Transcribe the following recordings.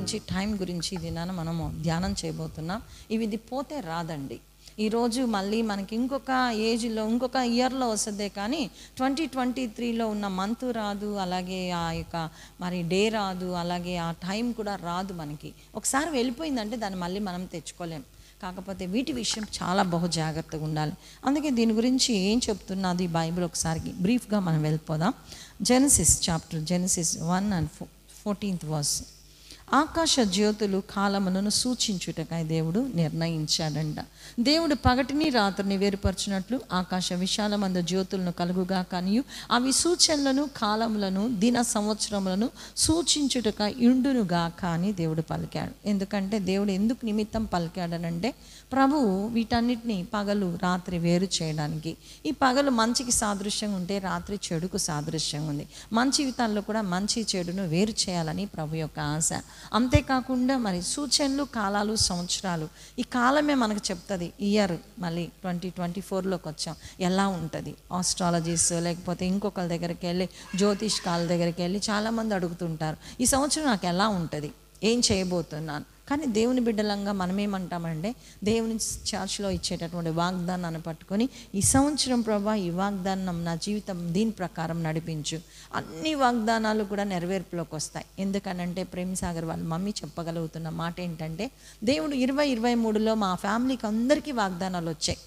గురించి, టైం గురించి ఇది మనము ధ్యానం చేయబోతున్నాం. ఇది పోతే రాదండి. ఈరోజు మళ్ళీ మనకి ఇంకొక ఏజ్లో, ఇంకొక ఇయర్లో వస్తుందే కానీ 2023లో ఉన్న మంత్ రాదు, అలాగే ఆ యొక్క మరి డే రాదు, అలాగే ఆ టైం కూడా రాదు. మనకి ఒకసారి వెళ్ళిపోయిందంటే దాన్ని మళ్ళీ మనం తెచ్చుకోలేం. కాకపోతే వీటి విషయం చాలా బహు జాగ్రత్తగా ఉండాలి. అందుకే దీని గురించి ఏం చెప్తున్నది బైబిల్ ఒకసారి బ్రీఫ్గా మనం వెళ్ళిపోదాం. Genesis 1 and 14th verse. ఆకాశ జ్యోతులు కాలములను సూచించుటకై దేవుడు నిర్ణయించాడంట. దేవుడు పగటిని రాత్రిని వేరుపరచినట్లు ఆకాశ విశాలమందు జ్యోతులను కలుగుగా కనియు అవి సూచనలను, కాలములను, దిన సంవత్సరములను సూచించుటకై ఇండునుగా కానీ దేవుడు పలికాడు. ఎందుకంటే దేవుడు ఎందుకు నిమిత్తం పలికాడనంటే ప్రభువు వీటన్నిటిని పగలు రాత్రి వేరు చేయడానికి. ఈ పగలు మంచికి సాదృశ్యంగా ఉంటే రాత్రి చెడుకు సాదృశ్యంగా ఉంది. మన జీవితాల్లో కూడా మంచి చెడును వేరు చేయాలని ప్రభు యొక్క ఆశ. అంతేకాకుండా మరి సూచనలు, కాలాలు, సంవత్సరాలు, ఈ కాలమే మనకు చెప్తుంది ఇయర్ మళ్ళీ 2024లోకి వచ్చాం ఎలా ఉంటుంది. ఆస్ట్రాలజీస్ లేకపోతే ఇంకొకరి దగ్గరికి వెళ్ళి, జ్యోతిష్కాల దగ్గరికి వెళ్ళి చాలామంది అడుగుతుంటారు ఈ సంవత్సరం నాకు ఎలా ఉంటుంది, ఏం చేయబోతున్నాను. కానీ దేవుని బిడ్డలంగా మనమేమంటామంటే దేవుని చర్చ్లో ఇచ్చేటటువంటి వాగ్దానాన్ని పట్టుకొని ఈ సంవత్సరం ప్రభా ఈ వాగ్దానం నా జీవితం దీని ప్రకారం నడిపించు. అన్ని వాగ్దానాలు కూడా నెరవేర్పులోకి వస్తాయి. ఎందుకనంటే ప్రేమ్సాగర్ వాళ్ళ మమ్మీ చెప్పగలుగుతున్న మాట ఏంటంటే దేవుడు 2023లో మా ఫ్యామిలీకి అందరికీ వాగ్దానాలు వచ్చాయి.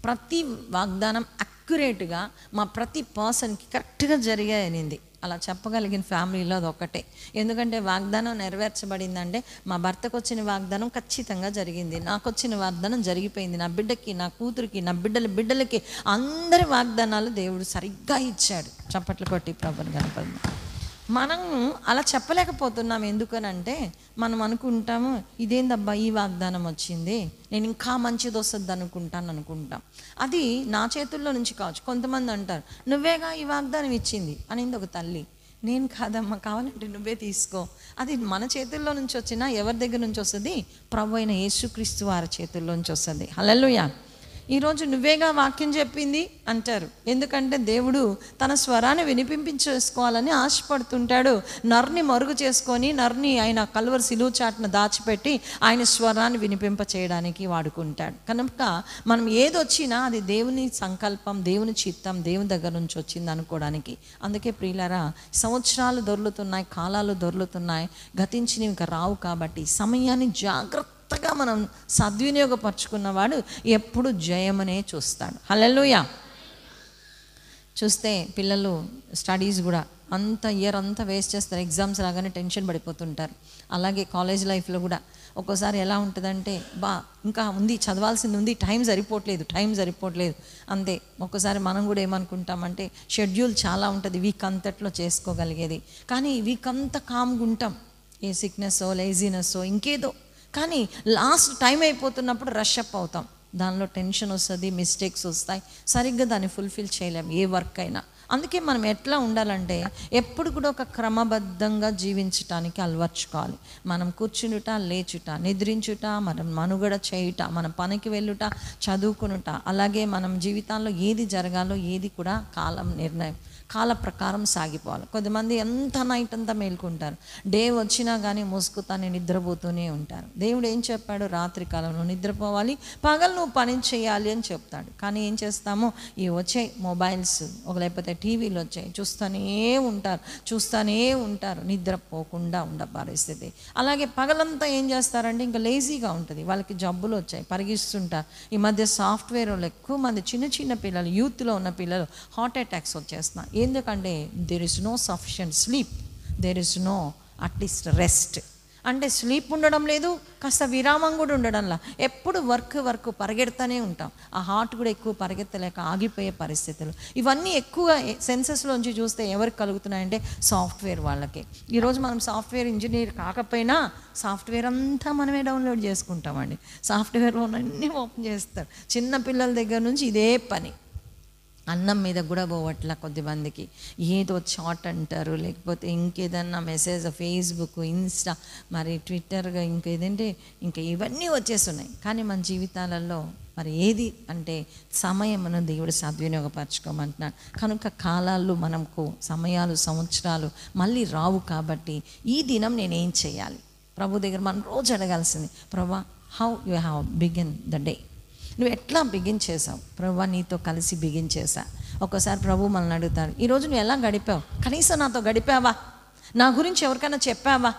ప్రతి వాగ్దానం అక్యురేట్గా మా ప్రతి పర్సన్కి కరెక్ట్గా జరిగాయనింది. అలా చెప్పగలిగిన ఫ్యామిలీలో అది ఒక్కటే. ఎందుకంటే వాగ్దానం నెరవేర్చబడిందంటే మా భర్తకు వచ్చిన వాగ్దానం ఖచ్చితంగా జరిగింది, నాకు వచ్చిన వాగ్దానం జరిగిపోయింది, నా బిడ్డకి, నా కూతురికి, నా బిడ్డలకి అందరి వాగ్దానాలు దేవుడు సరిగ్గా ఇచ్చాడు. చప్పట్లు కొట్టి ప్రభుని కనపడి మనం అలా చెప్పలేకపోతున్నాం. ఎందుకనంటే మనం అనుకుంటాము ఇదేందబ్బా ఈ వాగ్దానం వచ్చింది, నేను ఇంకా మంచిది వస్తుంది అనుకుంటాం. అది నా చేతుల్లో నుంచి కావచ్చు. కొంతమంది అంటారు నువ్వేగా ఈ వాగ్దానం ఇచ్చింది అనింది ఒక తల్లి. నేను కాదమ్మా, కావాలంటే నువ్వే తీసుకో. అది మన చేతుల్లో నుంచి వచ్చినా ఎవరి దగ్గర నుంచి వస్తుంది? ప్రభు అయిన యేసుక్రీస్తు వారి చేతుల్లో నుంచి వస్తుంది. హల్లెలూయా. ఈరోజు నువ్వేగా వాక్యం చెప్పింది అంటారు. ఎందుకంటే దేవుడు తన స్వరాన్ని వినిపించేసుకోవాలని ఆశపడుతుంటాడు. నర్ని మరుగు చేసుకొని నర్ని ఆయన కల్వరి సిలువ చాటును దాచిపెట్టి ఆయన స్వరాన్ని వినిపింప చేయడానికి వాడుకుంటాడు. కనుక మనం ఏదొచ్చినా అది దేవుని సంకల్పం, దేవుని చిత్తం, దేవుని దగ్గర నుంచి వచ్చింది అనుకోవడానికి. అందుకే ప్రియులారా, సంవత్సరాలు దొర్లుతున్నాయి, కాలాలు దొర్లుతున్నాయి, గతించినవి ఇంకా రావు. కాబట్టి సమయాన్ని జాగ్రత్తగా మనం సద్వినియోగపరుచుకున్నవాడు ఎప్పుడు జయమనే చూస్తాడు. హల్లెలూయా. చూస్తే పిల్లలు స్టడీస్ కూడా అంత ఇయర్ అంతా వేస్ట్ చేస్తారు. ఎగ్జామ్స్ రాగానే టెన్షన్ పడిపోతుంటారు. అలాగే కాలేజ్ లైఫ్లో కూడా ఒక్కోసారి ఎలా ఉంటుందంటే ఇంకా ఉంది, చదవాల్సింది ఉంది, టైం సరిపోవట్లేదు అంతే. ఒక్కోసారి మనం కూడా ఏమనుకుంటామంటే షెడ్యూల్ చాలా ఉంటుంది వీక్ అంతట్లో చేసుకోగలిగేది. కానీ వీక్ అంతా కామ్గా ఉంటాం, ఏ సిక్నెస్సో లేజీనెస్సో ఇంకేదో. కానీ లాస్ట్ టైం అయిపోతున్నప్పుడు రష్ అప్ అవుతాం, దానిలో టెన్షన్ వస్తుంది, మిస్టేక్స్ వస్తాయి, సరిగ్గా దాన్ని ఫుల్ఫిల్ చేయలేం ఏ వర్క్ అయినా. అందుకే మనం ఎట్లా ఉండాలంటే ఎప్పుడు కూడా ఒక క్రమబద్ధంగా జీవించటానికి అలవర్చుకోవాలి. మనం కూర్చునుట, లేచుట, నిద్రించుట, మనం మనుగడ చేయుట, మన పనికి వెళ్ళుట, చదువుకునుట, అలాగే మనం జీవితాల్లో ఏది జరగాలో ఏది కూడా కాలం నిర్ణయం, కాల ప్రకారం సాగిపోవాలి. కొద్దిమంది ఎంత నైట్ అంతా మేల్కుంటారు, డే వచ్చినా కానీ మూసుకుతానే నిద్రపోతూనే ఉంటారు. దేవుడు ఏం చెప్పాడు? రాత్రి కాలంలో నిద్రపోవాలి, పగలు నువ్వు పని చేయాలి అని చెప్తాడు. కానీ ఏం చేస్తాము? ఈ వచ్చే మొబైల్స్ లేకపోతే టీవీలు వచ్చాయి, చూస్తూనే ఉంటారు, నిద్రపోకుండా ఉండ పరిస్థితి. అలాగే పగలంతా ఏం చేస్తారంటే ఇంకా లేజీగా ఉంటుంది, వాళ్ళకి జబ్బులు వచ్చాయి, పరిగిస్తుంటారు. ఈ మధ్య సాఫ్ట్వేర్ వాళ్ళు ఎక్కువ మంది చిన్న పిల్లలు, యూత్లో ఉన్న పిల్లలు హార్ట్ అటాక్స్ వచ్చేస్తున్నారు. ఎందుకంటే there is no sufficient sleep, there is no at least rest. అంటే స్లీప్ ఉండడం లేదు, కాస్త విరామం కూడా ఉండడంలా, ఎప్పుడు వర్క్ పరిగెడతానే ఉంటాం. ఆ హార్ట్ కూడా ఎక్కువ పరిగెత్తలేక ఆగిపోయే పరిస్థితులు. ఇవన్నీ ఎక్కువ సెన్సెస్లోంచి చూస్తే ఎవరికి కలుగుతున్నాయంటే సాఫ్ట్వేర్ వాళ్ళకి. ఈరోజు మనం సాఫ్ట్వేర్ ఇంజనీర్ కాకపోయినా సాఫ్ట్వేర్ అంతా మనమే డౌన్లోడ్ చేసుకుంటామండి. సాఫ్ట్వేర్లో అన్నీ ఓపెన్ చేస్తారు. చిన్న పిల్లల దగ్గర నుంచి ఇదే పని. అన్నం మీద కూడా పోవట్లా కొద్దిమందికి, ఏదో చాట్ అంటారు, లేకపోతే ఇంకేదన్నా మెసేజ్, ఫేస్బుక్, ఇన్స్టా, మరి ట్విట్టర్గా ఇంకేదంటే ఇంకా ఇవన్నీ వచ్చేస్తున్నాయి. కానీ మన జీవితాలలో మరి ఏది అంటే సమయమును దేవుడు సద్వినియోగపరచుకోమంటున్నాడు. కనుక కాలాలు మనకు సమయాలు సంవత్సరాలు మళ్ళీ రావు కాబట్టి ఈ దినం నేనేం చేయాలి? ప్రభు దగ్గర మనం రోజు అడగాల్సింది, ప్రభా how you have begin the day. నువ్వు ఎట్లా బిగిన్ చేసావు? ప్రభా నీతో కలిసి బిగిన్ చేశా. ఒక్కోసారి ప్రభు మనల్ని అడుగుతాడు, ఈరోజు నువ్వు ఎలా గడిపావు? కనీసం నాతో గడిపావా? నా గురించి ఎవరికైనా చెప్పావా?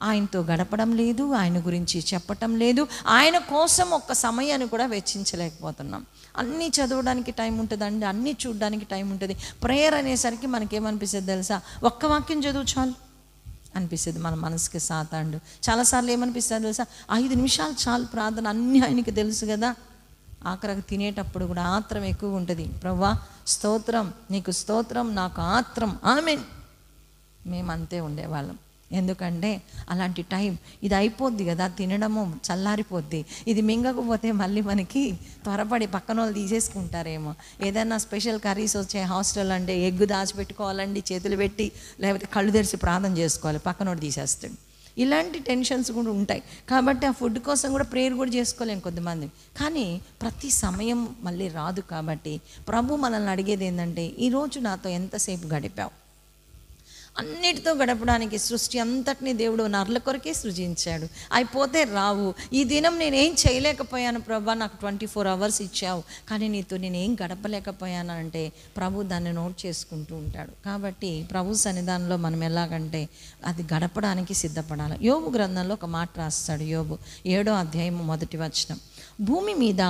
ఆయనతో గడపడం లేదు, ఆయన గురించి చెప్పటం లేదు, ఆయన కోసం ఒక్క సమయాన్ని కూడా వెచ్చించలేకపోతున్నాం. అన్నీ చదవడానికి టైం ఉంటుందండి, అన్నీ చూడడానికి టైం ఉంటుంది. ప్రేయర్ అనేసరికి మనకేమనిపిస్తుంది తెలుసా? ఒక్క వాక్యం చదువు చాలు అనిపిస్తుంది మన మనసుకి సాతాండు. చాలాసార్లు ఏమనిపిస్తుంది తెలుసా? 5 నిమిషాలు చాలు ప్రార్థన, అన్నీ ఆయనకి తెలుసు కదా. ఆఖరికి తినేటప్పుడు కూడా ఆత్రం ఎక్కువ ఉంటుంది. ప్రభువా స్తోత్రం, నీకు స్తోత్రం, నాకు ఆత్రం, ఆమేన్. మేము అంతే ఉండేవాళ్ళం. ఎందుకంటే అలాంటి టైం ఇది అయిపోద్ది కదా, తినడము చల్లారిపోద్ది, ఇది మింగకపోతే మళ్ళీ మనకి త్వరపడి పక్కన వాళ్ళు తీసేసుకుంటారేమో. ఏదైనా స్పెషల్ కర్రీస్ వచ్చే హాస్టల్ అంటే ఎగ్గు దాచిపెట్టుకోవాలండి, చేతులు పెట్టి, లేకపోతే కళ్ళు తెరిచి ప్రార్థన చేసుకోవాలి, పక్కనోడు తీసేస్తాడు. ఇలాంటి టెన్షన్స్ కూడా ఉంటాయి. కాబట్టి ఆ ఫుడ్ కోసం కూడా ప్రేయర్ కూడా చేసుకోలేము కొంతమంది. కానీ ప్రతి సమయం మళ్ళీ రాదు. కాబట్టి ప్రభు మనల్ని అడిగేది ఏంటంటే, ఈరోజు నాతో ఎంతసేపు గడిపావు? అన్నిటితో గడపడానికి సృష్టి అంతటినీ దేవుడు నరుల కొరకే సృజించాడు. అయిపోతే రావు. ఈ దినం నేనేం చేయలేకపోయాను ప్రభా, నాకు 24 hours ఇచ్చావు, కానీ నీతో నేనేం గడపలేకపోయాను అంటే ప్రభు దాన్ని నోట్ చేసుకుంటూ ఉంటాడు. కాబట్టి ప్రభు సన్నిధానంలో మనం ఎలాగంటే అది గడపడానికి సిద్ధపడాలి. యోబు గ్రంథంలో ఒక మాట రాస్తాడు. యోబు 7వ అధ్యాయము 1వ వచనం, భూమి మీద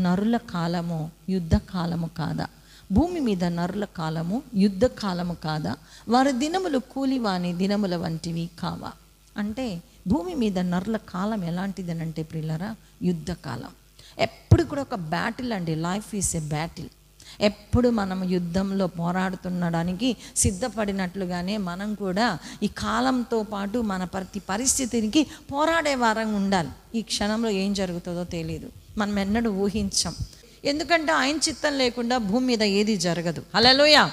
నరుల కాలము యుద్ధ కాలము కాదా? భూమి మీద నరుల కాలము యుద్ధ కాలము కాదా? వారి దినములు కూలివాని దినముల వంటివి కావా? అంటే భూమి మీద నరుల కాలం ఎలాంటిది అంటే ప్రియులారా, యుద్ధ కాలం. ఎప్పుడు కూడా ఒక బ్యాటిల్ అండి. Life is a battle. ఎప్పుడు మనం యుద్ధంలో పోరాడుతుండడానికి సిద్ధపడినట్లుగానే మనం కూడా ఈ కాలంతో పాటు మన ప్రతి పరిస్థితికి పోరాడే వారంగా ఉండాలి. ఈ క్షణంలో ఏం జరుగుతుందో తెలియదు, మనం ఎన్నడూ ఊహించం. ఎందుకంటే ఆయన చిత్తం లేకుండా భూమి మీద ఏది జరగదు. హల్లెలూయా.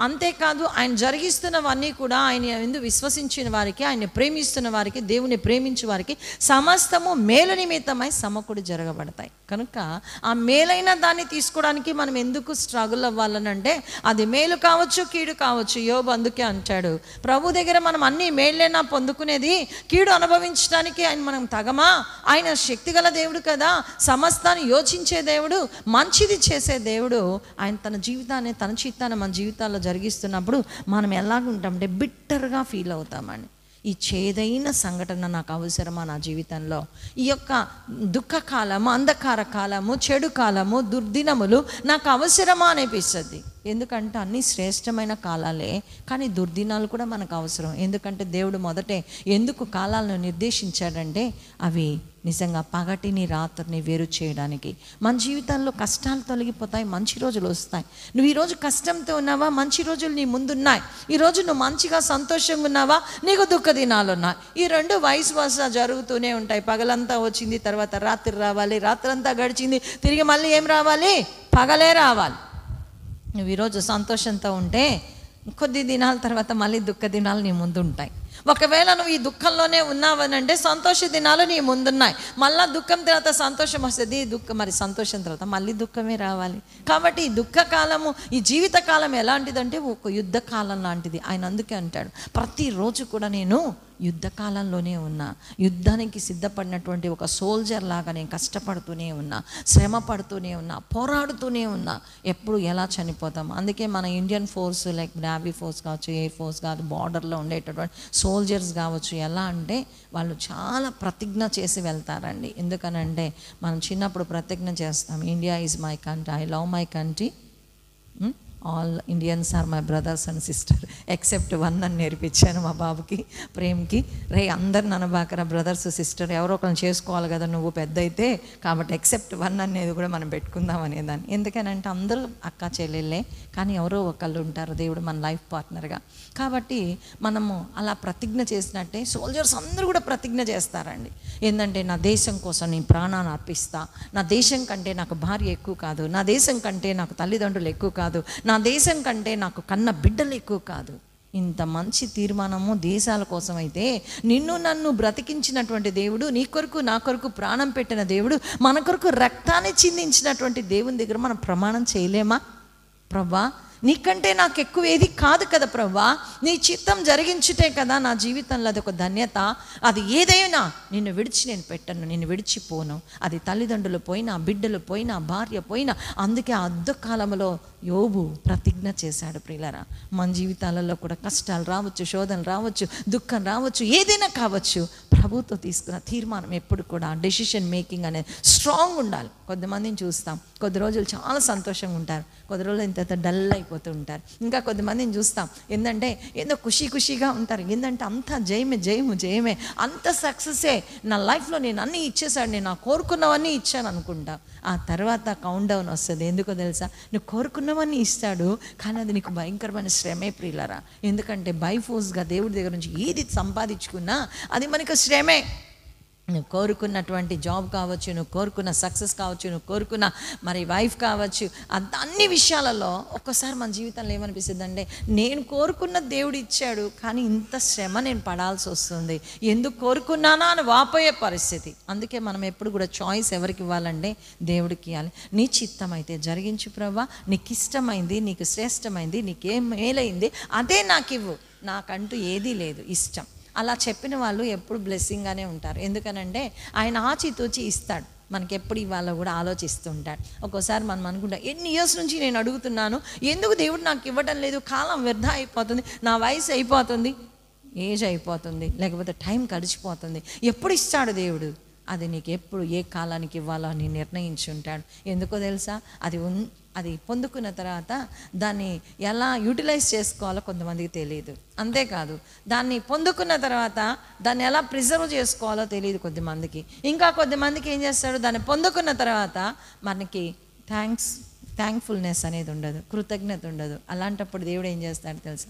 అంతేకాదు ఆయన జరిగిస్తున్నవన్నీ కూడా ఆయన ఎందుకు విశ్వసించిన వారికి, ఆయన ప్రేమిస్తున్న వారికి, దేవుని ప్రేమించే వారికి సమస్తము మేలు నిమిత్తమై సమకూడి జరగబడతాయి. కనుక ఆ మేలైన దాన్ని తీసుకోవడానికి మనం ఎందుకు స్ట్రగుల్ అవ్వాలనంటే అది మేలు కావచ్చు, కీడు కావచ్చు. యోబు అందుకే అంటాడు, ప్రభు దగ్గర మనం అన్ని మేళ్ళైనా పొందుకునేది, కీడు అనుభవించడానికి ఆయన మనం తగమా? ఆయన శక్తిగల దేవుడు కదా, సమస్తాన్ని యోచించే దేవుడు, మంచిది చేసే దేవుడు. ఆయన తన జీవితాన్ని, తన చిత్తాన్ని మన జీవితాల్లో జరిగిస్తున్నప్పుడు మనం ఎలాగుంటామంటే బిట్టర్గా ఫీల్ అవుతామండి. ఈ చేదైన సంఘటన నాకు అవసరమా నా జీవితంలో? ఈ యొక్క దుఃఖ కాలము, అంధకార కాలము, చెడు కాలము, దుర్దినములు నాకు అవసరమా అనిపిస్తుంది. ఎందుకంటే అన్నీ శ్రేష్టమైన కాలాలే, కానీ దుర్దినాలు కూడా మనకు అవసరం. ఎందుకంటే దేవుడు మొదటే ఎందుకు కాలాలను నిర్దేశించాడంటే అవి నిజంగా పగటిని రాత్రిని వేరు చేయడానికి. మన జీవితాల్లో కష్టాలు తొలగిపోతాయి, మంచి రోజులు వస్తాయి. నువ్వు ఈరోజు కష్టంతో ఉన్నావా? మంచి రోజులు నీ ముందున్నాయి. ఈరోజు నువ్వు మంచిగా సంతోషంగా ఉన్నావా? నీకు దుఃఖ దినాలు ఉన్నాయి. ఈ రెండు వయసు వరుస జరుగుతూనే ఉంటాయి. పగలంతా వచ్చింది, తర్వాత రాత్రి రావాలి, రాత్రి అంతా గడిచింది, తిరిగి మళ్ళీ ఏం రావాలి? పగలే రావాలి. నువ్వు ఈరోజు సంతోషంతో ఉంటే కొద్ది దినాల తర్వాత మళ్ళీ దుఃఖ దినాలు నీ ముందు ఉంటాయి. ఒకవేళ నువ్వు ఈ దుఃఖంలోనే ఉన్నావనంటే సంతోష దినాలు నీ ముందున్నాయి. మళ్ళీ దుఃఖం తర్వాత సంతోషం వస్తుంది, మరి సంతోషం తర్వాత మళ్ళీ దుఃఖమే రావాలి. కాబట్టి ఈ దుఃఖ కాలము, ఈ జీవిత కాలం ఎలాంటిదంటే ఒక యుద్ధ కాలం లాంటిది. ఆయన అందుకే అంటాడు, ప్రతిరోజు కూడా నేను యుద్ధకాలంలోనే ఉన్నా, యుద్ధానికి సిద్ధపడినటువంటి ఒక సోల్జర్ లాగా నేను కష్టపడుతూనే ఉన్నా, శ్రమ పడుతూనే ఉన్నా, పోరాడుతూనే ఉన్నా. ఎప్పుడు ఎలా చనిపోతాం. అందుకే మన Indian force, like navy force కావచ్చు, ఎయిర్ ఫోర్స్ కావచ్చు, బార్డర్లో ఉండేటటువంటి సోల్జర్స్ కావచ్చు, ఎలా అంటే వాళ్ళు చాలా ప్రతిజ్ఞ చేసి వెళ్తారండి. ఎందుకనంటే మనం చిన్నప్పుడు ప్రతిజ్ఞ చేస్తాం, India is my country, I love my country, all Indians are my brothers and sister except one అని నేర్పించాను మా బాబుకి, ప్రేమ్కి. రే అందరు ననబాకరా బ్రదర్స్ సిస్టర్, ఎవరో ఒకరిని చేసుకోవాలి కదా నువ్వు పెద్ద అయితే, కాబట్టి ఎక్సెప్ట్ వన్ అనేది కూడా మనం పెట్టుకుందాం అనేదాన్ని. ఎందుకనంటే అందరూ అక్క చెల్లెళ్ళే, కానీ ఎవరో ఒకళ్ళు ఉంటారు దేవుడు మన లైఫ్ పార్ట్నర్గా. కాబట్టి మనము అలా ప్రతిజ్ఞ చేసినట్టే సోల్జర్స్ అందరూ కూడా ప్రతిజ్ఞ చేస్తారండి. ఏంటంటే నా దేశం కోసం నేను ప్రాణాన్ని అర్పిస్తా, నా దేశం కంటే నాకు భార్య ఎక్కువ కాదు, నా దేశం కంటే నాకు తల్లిదండ్రులు ఎక్కువ కాదు, నా దేశం కంటే నాకు కన్న బిడ్డలు ఎక్కువ కాదు. ఇంత మంచి తీర్మానము దేశాల కోసం అయితే, నిన్ను నన్ను బ్రతికించినటువంటి దేవుడు, నీ కొరకు నా కొరకు ప్రాణం పెట్టిన దేవుడు, మన కొరకు రక్తాన్ని చిందించినటువంటి దేవుని దగ్గర మనం ప్రమాణం చేయలేమా? ప్రభా, నీకంటే నాకు ఎక్కువ ఏది కాదు కదా ప్రభా, నీ చిత్తం జరిగించుటే కదా నా జీవితంలో అది ఒక ధన్యత. అది ఏదైనా నిన్ను విడిచి నేను పెట్టను, నిన్ను విడిచిపోను. అది తల్లిదండ్రులు పోయినా, బిడ్డలు పోయినా, భార్య పోయినా. అందుకే ఆ అద్దకాలంలో యోబు ప్రతిజ్ఞ చేశాడు. ప్రియులారా, మన జీవితాలలో కూడా కష్టాలు రావచ్చు, శోధనలు రావచ్చు, దుఃఖం రావచ్చు, ఏదైనా కావచ్చు. ప్రభుతో తీసుకున్న తీర్మానం ఎప్పుడు కూడా డెసిషన్ మేకింగ్ అనేది స్ట్రాంగ్ ఉండాలి. కొద్దిమందిని చూస్తాం, కొద్ది రోజులు చాలా సంతోషంగా ఉంటారు, కొద్ది రోజులు ఇంత డల్ అయిపోతూ ఉంటారు. ఇంకా కొద్దిమందిని చూస్తాం, ఏంటంటే ఏదో ఖుషీగా ఉంటారు. ఏంటంటే అంత జయమే, అంత సక్సెసే, నా లైఫ్లో నేను అన్నీ ఇచ్చేసాడు, నేను కోరుకున్నవన్నీ ఇచ్చాను అనుకుంటా. ఆ తర్వాత కౌంట్ డౌన్ వస్తుంది. ఎందుకో తెలుసా? నువ్వు కోరుకున్నవన్నీ ఇస్తాడు, కానీ అది నీకు భయంకరమైన శ్రమే ప్రియులారా. ఎందుకంటే బై ఫోర్స్గా దేవుడి దగ్గర నుంచి ఏది సంపాదించుకున్నా అది మనకు శ్రమే. నువ్వు కోరుకున్నటువంటి జాబ్ కావచ్చు, నువ్వు కోరుకున్న సక్సెస్ కావచ్చు, నువ్వు కోరుకున్న మరి వైఫ్ కావచ్చు, అన్ని విషయాలలో ఒక్కసారి మన జీవితంలో ఏమనిపిస్తుంది అంటే, నేను కోరుకున్న దేవుడు ఇచ్చాడు, కానీ ఇంత శ్రమ నేను పడాల్సి వస్తుంది, ఎందుకు కోరుకున్నానా అని వాపోయే పరిస్థితి. అందుకే మనం ఎప్పుడు కూడా చాయిస్ ఎవరికి ఇవ్వాలంటే దేవుడికి ఇవ్వాలి. నీ చిత్తం అయితే జరిగించు ప్రభా, నీకు ఇష్టమైంది, నీకు శ్రేష్టమైంది, నీకేం మేలైంది అదే నాకు ఇవ్వు, నాకంటూ ఏదీ లేదు ఇష్టం. అలా చెప్పిన వాళ్ళు ఎప్పుడు బ్లెస్సింగ్గానే ఉంటారు. ఎందుకనంటే ఆయన ఆచితూచి ఇస్తాడు. మనకి ఎప్పుడు ఇవాళ కూడా ఆలోచిస్తూ ఉంటాడు. ఒక్కోసారి మనం అనుకుంటాం, ఎన్ని ఇయర్స్ నుంచి నేను అడుగుతున్నాను, ఎందుకు దేవుడు నాకు ఇవ్వడం లేదు, కాలం వ్యర్థ అయిపోతుంది, నా వయసు అయిపోతుంది, ఏజ్ అయిపోతుంది, లేకపోతే టైం గడిచిపోతుంది, ఎప్పుడు ఇస్తాడు దేవుడు? అది నీకు ఎప్పుడు ఏ కాలానికి ఇవ్వాలో అని నిర్ణయించి ఉంటాడు. ఎందుకో తెలుసా? అది పొందుకున్న తర్వాత దాన్ని ఎలా యూటిలైజ్ చేసుకోవాలో కొంతమందికి తెలియదు. అంతేకాదు, దాన్ని పొందుకున్న తర్వాత దాన్ని ఎలా ప్రిజర్వ్ చేసుకోవాలో తెలియదు కొద్దిమందికి. ఇంకా కొద్దిమందికి ఏం చేస్తాడు, దాన్ని పొందుకున్న తర్వాత మనకి థ్యాంక్ఫుల్నెస్ అనేది ఉండదు, కృతజ్ఞత ఉండదు. అలాంటప్పుడు దేవుడు ఏం చేస్తాడు తెలుసా?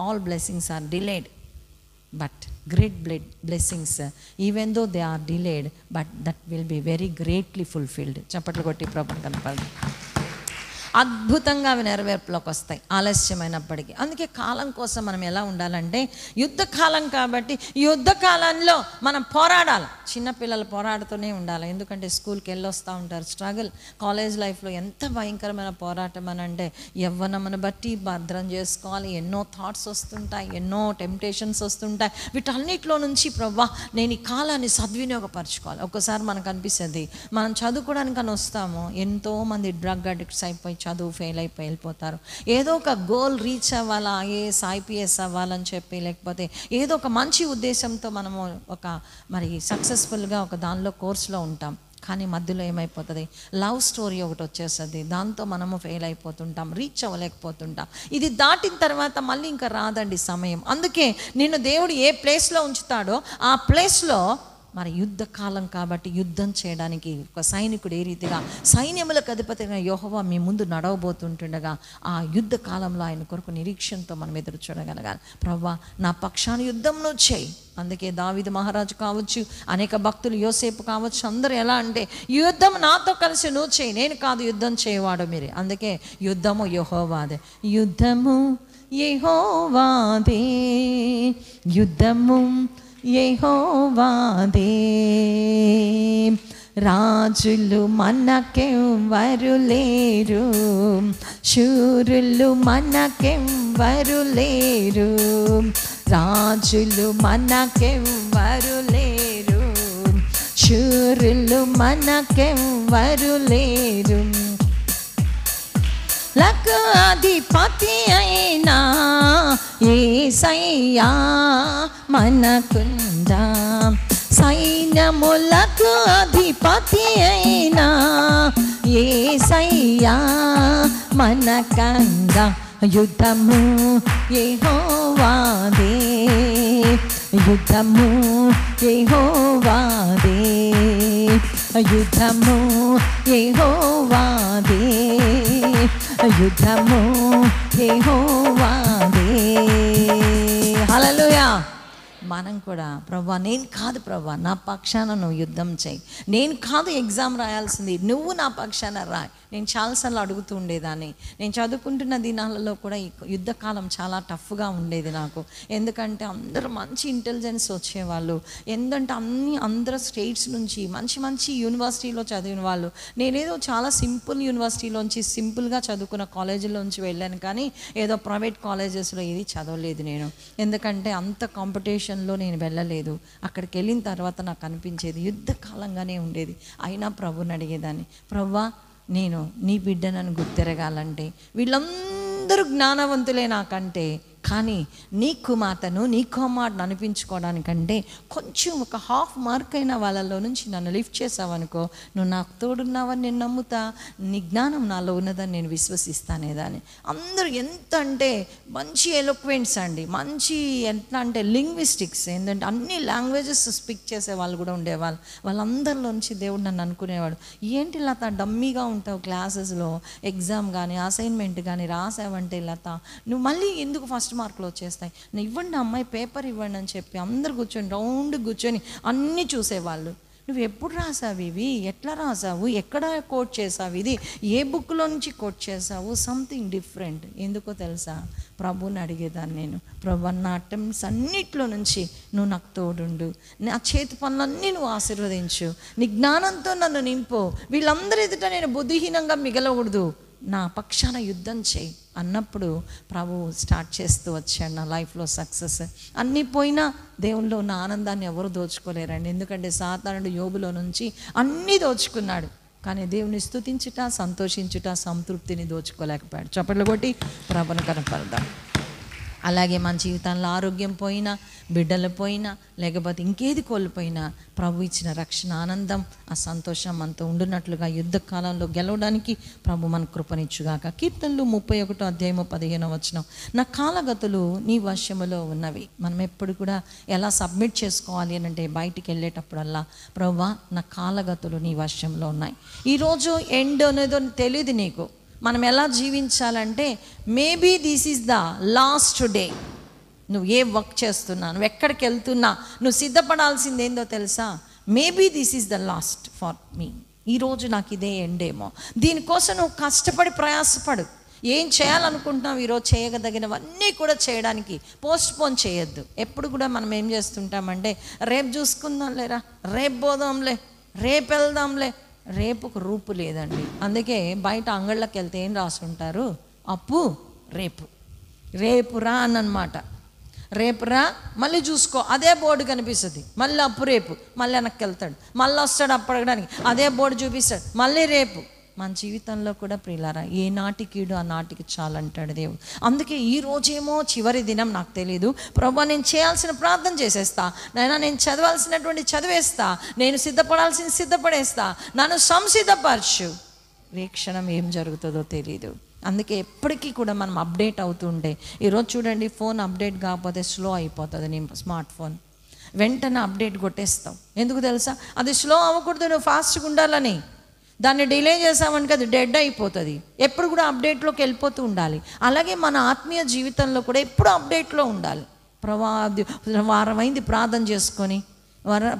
All blessings are delayed but great blessings, even though they are delayed, but that will be very greatly fulfilled. చప్పట్లు కొట్టి ప్రభుని కనపడదు. అద్భుతంగా అవి నెరవేర్పులోకి వస్తాయి ఆలస్యమైనప్పటికీ. అందుకే కాలం కోసం మనం ఎలా ఉండాలంటే, యుద్ధ కాలం కాబట్టి యుద్ధ కాలంలో మనం పోరాడాలి. చిన్నపిల్లలు పోరాడుతూనే ఉండాలి. ఎందుకంటే స్కూల్కి వెళ్ళొస్తూ ఉంటారు, స్ట్రగుల్. కాలేజ్ లైఫ్లో ఎంత భయంకరమైన పోరాటం అని అంటే, యవ్వనమును బట్టి భద్రం చేసుకోవాలి, ఎన్నో థాట్స్ వస్తుంటాయి, ఎన్నో టెంప్టేషన్స్ వస్తుంటాయి. వీటన్నిటిలో నుంచి ప్రభా నేను ఈ కాలాన్ని సద్వినియోగపరచుకోవాలి. ఒక్కసారి మనకు అనిపిస్తుంది, మనం చదువుకోవడానికని వస్తాము, ఎంతోమంది డ్రగ్ అడిక్ట్స్ అయిపోయి చదువు ఫెయిల్ అయిపోయి వెళ్ళిపోతారు. ఏదో ఒక గోల్ రీచ్ అవ్వాలా, ఐఏఎస్ ఐపీఎస్ అవ్వాలని చెప్పి, లేకపోతే ఏదో ఒక మంచి ఉద్దేశంతో మనము ఒక మరి సక్సెస్ఫుల్గా ఒక దానిలో కోర్సులో ఉంటాం. కానీ మధ్యలో ఏమైపోతుంది, లవ్ స్టోరీ ఒకటి వచ్చేస్తుంది, దాంతో మనము ఫెయిల్ అయిపోతుంటాం, రీచ్ అవ్వలేకపోతుంటాం. ఇది దాటిన తర్వాత మళ్ళీ ఇంకా రాదండి సమయం. అందుకే నిన్ను దేవుడు ఏ ప్లేస్లో ఉంచుతాడో ఆ ప్లేస్లో మరి యుద్ధ కాలం కాబట్టి యుద్ధం చేయడానికి ఒక సైనికుడు ఏ రీతిగా సైన్యములకు అధిపతిగా యెహోవా మీ ముందు నడవబోతుంటుండగా, ఆ యుద్ధ కాలంలో ఆయన కొరకు నిరీక్షణతో మనం ఎదురు చూడగలగాలి. ప్రభువా నా పక్షాన్ని యుద్ధం నువ్వు చేయి. అందుకే దావీదు మహారాజు కావచ్చు, అనేక భక్తులు, యోసేపు కావచ్చు, అందరూ ఎలా అంటే, యుద్ధం నాతో కలిసి నువ్వు చేయి, నేను కాదు యుద్ధం చేయవాడు మీరే. అందుకే యుద్ధము యెహోవాదే, యుద్ధము యెహోవాదే, యుద్ధము యెహోవాదే, రాజులు మనకెవ్వరు లేరు, శూరులు మనకెవ్వరు లేరు, రాజులు మనకెవ్వరు లేరు, శూరులు మనకెవ్వరు లేరు. లకు అధిపతి అయినా యేసయ్యా మనకుందా, సైన్యములకు అధిపతి అయినా యేసయ్యా మనకందా. యుద్ధము యెహోవాదే, యుద్ధము యెహోవాదే, యుద్ధము యెహోవాదే, యుద్ధము యెహోవాదే. హల్లెలూయా. మనం కూడా ప్రభా నేను కాదు ప్రభా, నా పక్షాన నువ్వు యుద్ధం చేయి, నేను కాదు ఎగ్జామ్ రాయాల్సింది, నువ్వు నా పక్షాన రాయి. నేను చాలాసార్లు అడుగుతూ ఉండేదాన్ని. నేను చదువుకుంటున్న దినాలలో కూడా ఈ యుద్ధకాలం చాలా టఫ్గా ఉండేది నాకు. ఎందుకంటే అందరూ మంచి ఇంటెలిజెన్స్ వచ్చేవాళ్ళు, ఎందుకంటే అందరూ స్టేట్స్ నుంచి మంచి మంచి యూనివర్సిటీలో చదివిన వాళ్ళు. నేనేదో చాలా సింపుల్ యూనివర్సిటీలోంచి సింపుల్గా చదువుకున్న కాలేజీలోంచి వెళ్ళాను, కానీ ఏదో ప్రైవేట్ కాలేజెస్లో ఏది చదవలేదు నేను. ఎందుకంటే అంత కాంపిటీషన్లో నేను వెళ్ళలేదు. అక్కడికి వెళ్ళిన తర్వాత నాకు అనిపించేది యుద్ధకాలంగానే ఉండేది. అయినా ప్రభుని అడిగేదాన్ని, ప్రభువా నేను నీ బిడ్డనని గుర్తిరగాలంటే వీళ్ళందరూ జ్ఞానవంతులే నాకంటే, కానీ నీ కుమార్తెను నీ కుమారుని అనిపించుకోవడానికంటే కొంచెం ఒక హాఫ్ మార్క్ అయిన వాళ్ళలో నుంచి నన్ను లిఫ్ట్ చేసావనుకో, నువ్వు నాకు తోడున్నావని నేను నమ్ముతా, నీ జ్ఞానం నాలో ఉన్నదని నేను విశ్వసిస్తానేదాన్ని. అందరూ ఎంత అంటే మంచి ఎలోక్వెంట్స్ అండి, మంచి ఎట్లా అంటే లింగ్విస్టిక్స్, ఏంటంటే అన్ని లాంగ్వేజెస్ స్పీక్ చేసే వాళ్ళు కూడా ఉండేవాళ్ళు. వాళ్ళందరిలోంచి దేవుడు నన్ను అనుకునేవాడు, ఏంటి లత డమ్మీగా ఉంటావు క్లాసెస్లో, ఎగ్జామ్ కానీ అసైన్మెంట్ కానీ రాసావంటే లత నువ్వు మళ్ళీ ఎందుకు ఫస్ట్ మార్కులు వచ్చేస్తాయి, ఇవ్వండి అమ్మాయి పేపర్ ఇవ్వండి అని చెప్పి అందరు కూర్చొని రౌండ్ కూర్చొని అన్నీ చూసేవాళ్ళు. నువ్వు ఎప్పుడు రాసావు ఇవి, ఎట్లా రాసావు, ఎక్కడ కోట్ చేసావు, ఇది ఏ బుక్లో నుంచి కోట్ చేసావు, సంథింగ్ డిఫరెంట్. ఎందుకో తెలుసా, ప్రభుని అడిగేదాన్ని నేను, ప్రభు నా అటెంప్ట్స్ అన్నిట్లో నుంచి నువ్వు నాకు తోడుండు, నా చేతి పనులన్నీ నువ్వు ఆశీర్వదించు, నీ జ్ఞానంతో నన్ను నింపు, వీళ్ళందరి ఎదుట నేను బుద్ధిహీనంగా మిగలకూడదు, నా పక్షాన యుద్ధం చేయి అన్నప్పుడు ప్రభు స్టార్ట్ చేస్తూ వచ్చాడు నా లైఫ్లో సక్సెస్. అన్నీ పోయినా దేవుల్లో ఉన్న ఆనందాన్ని ఎవరు దోచుకోలేరండి. ఎందుకంటే సాతానుడు యోబులో నుంచి అన్నీ దోచుకున్నాడు, కానీ దేవుని స్తుతించుట, సంతోషించుట, సంతృప్తిని దోచుకోలేకపోయాడు. చప్పట్లు కొట్టి ప్రభుని కనపడదాం. అలాగే మన జీవితంలో ఆరోగ్యం పోయినా, బిడ్డలు పోయినా, లేకపోతే ఇంకేది కోల్పోయినా ప్రభు ఇచ్చిన రక్షణ ఆనందం, ఆ సంతోషం మనతో ఉండునట్లుగా యుద్ధకాలంలో గెలవడానికి ప్రభు మన కృపనిచ్చుగాక. కీర్తనలు 31:15 నా కాలగతులు నీ వశములో ఉన్నవి. మనం ఎప్పుడు కూడా ఎలా సబ్మిట్ చేసుకోవాలి అని అంటే, బయటికి వెళ్ళేటప్పుడల్లా ప్రభువా నా కాలగతులు నీ వశంలో ఉన్నాయి. ఈరోజు ఎండ్ అనేదో తెలియదు నీకు, మనం ఎలా జీవించాలంటే maybe this is the last day. నువ్వు ఏ వర్క్ చేస్తున్నా, నువ్వు ఎక్కడికి వెళ్తున్నా, నువ్వు సిద్ధపడాల్సింది ఏందో తెలుసా, maybe this is the last for me. ఈరోజు నాకు ఇదే ఎండేమో, దీనికోసం నువ్వు కష్టపడి ప్రయాసపడు. ఏం చేయాలనుకుంటున్నావు ఈరోజు చేయగలిగినవన్నీ కూడా చేయడానికి పోస్ట్పోన్ చేయొద్దు. ఎప్పుడు కూడా మనం ఏం చేస్తుంటామంటే, రేపు చూసుకుందాం లేరా, రేపు పోదాంలే, రేపు వెళ్దాంలే. రేపుకు రూపు లేదండి. అందుకే బయట అంగళ్ళకి వెళ్తే ఏం రాసుకుంటారు, అప్పు రేపు, రేపు రా అన్నమాట. రేపు రా మళ్ళీ చూసుకో, అదే బోర్డు కనిపిస్తుంది, మళ్ళీ అప్పు రేపు, మళ్ళీ వెనక్కి వెళ్తాడు, మళ్ళీ వస్తాడు అప్పు అడగడానికి, అదే బోర్డు చూపిస్తాడు, మళ్ళీ రేపు. మన జీవితంలో కూడా ప్రియులారా, ఏ నాటికీడు ఆ నాటికి చాలంటాడు దేవుడు. అందుకే ఈ రోజేమో చివరి దినం, నాకు తెలీదు ప్రభా, నేను చేయాల్సిన ప్రార్థన చేసేస్తా, నేను చదవాల్సినటువంటి చదివేస్తా, నేను సిద్ధపడాల్సింది సిద్ధపడేస్తా, నన్ను సంసిద్ధపరచు. ఏ క్షణం ఏం జరుగుతుందో తెలీదు. అందుకే ఎప్పటికీ కూడా మనం అప్డేట్ అవుతుంటే, ఈరోజు చూడండి ఫోన్ అప్డేట్ కాకపోతే స్లో అయిపోతుంది. నేను స్మార్ట్ ఫోన్ వెంటనే అప్డేట్ కొట్టేస్తావు. ఎందుకు తెలుసా, అది స్లో అవ్వకూడదు, నువ్వు ఫాస్ట్గా ఉండాలని. దాన్ని డిలే చేసామనుక అది డెడ్ అయిపోతుంది. ఎప్పుడు కూడా అప్డేట్లోకి వెళ్ళిపోతూ ఉండాలి. అలాగే మన ఆత్మీయ జీవితంలో కూడా ఎప్పుడు అప్డేట్లో ఉండాలి. వారం అయింది ప్రార్థన చేసుకొని,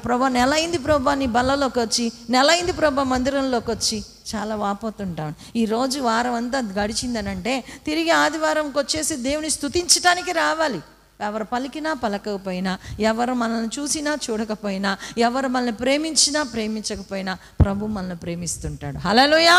ప్రభా నెల అయింది ప్రభా నీ బల్లలోకి వచ్చి, నెల అయింది ప్రభా మందిరంలోకి వచ్చి, చాలా వాపోతుంటాం. ఈరోజు వారం అంతా గడిచిందనంటే తిరిగి ఆదివారంకి వచ్చేసి దేవుని స్తుతించడానికి రావాలి. ఎవరు పలికినా పలకపోయినా, ఎవరు మనల్ని చూసినా చూడకపోయినా, ఎవరు మనల్ని ప్రేమించినా ప్రేమించకపోయినా ప్రభు మనల్ని ప్రేమిస్తుంటాడు. హల్లెలూయా.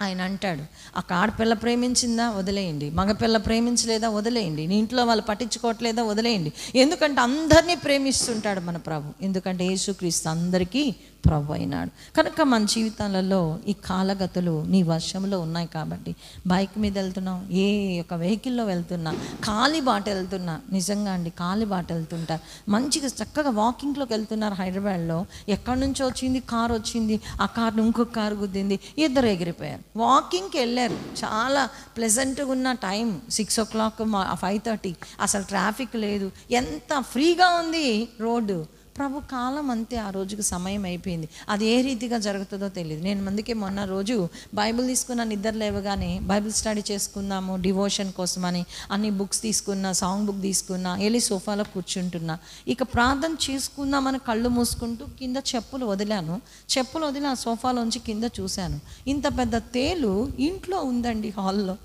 ఆయన అంటాడు, ఆ ఆడపిల్ల ప్రేమించిందా వదిలేయండి, మగపిల్ల ప్రేమించలేదా వదిలేయండి, నీ ఇంట్లో వాళ్ళు పట్టించుకోవట్లేదా వదిలేయండి. ఎందుకంటే అందరినీ ప్రేమిస్తుంటాడు మన ప్రభు. ఎందుకంటే యేసుక్రీస్తు అందరికీ ప్రభు అయినాడు. కనుక మన జీవితాలలో ఈ కాలగతులు నీ వశంలో ఉన్నాయి. కాబట్టి బైక్ మీద వెళ్తున్నాం, ఏ ఒక వెహికల్లో వెళ్తున్నా, కాలి బాట వెళ్తున్నా, నిజంగా అండి కాలి బాట వెళ్తుంటారు, మంచిగా చక్కగా వాకింగ్లోకి వెళ్తున్నారు. హైదరాబాద్లో ఎక్కడి నుంచో వచ్చింది కారు, వచ్చింది ఆ కార్ను ఇంకొక కారు గుద్దింది, ఇద్దరు ఎగిరిపోయారు. వాకింగ్కి వెళ్ళారు, చాలా ప్లెజెంట్గా ఉన్న టైం 6 o'clock 5:30, అసలు ట్రాఫిక్ లేదు, ఎంత ఫ్రీగా ఉంది రోడ్డు. ప్రభు కాలం అంతే, ఆ రోజుకి సమయం అయిపోయింది. అది ఏ రీతిగా జరుగుతుందో తెలియదు. నేను అందుకే మొన్న రోజు బైబిల్ తీసుకున్న, నిద్ర లేవగానే బైబిల్ స్టడీ చేసుకుందాము డివోషన్ కోసమని అన్ని బుక్స్ తీసుకున్నా, సాంగ్ బుక్ తీసుకున్నా, వెళ్ళి సోఫాలో కూర్చుంటున్నా. ఇక ప్రార్థన చేసుకుందామని కళ్ళు మూసుకుంటూ కింద చెప్పులు వదిలి ఆ సోఫాలోంచి కింద చూశాను. ఇంత పెద్ద తేలు ఇంట్లో ఉందండి, హాల్లో.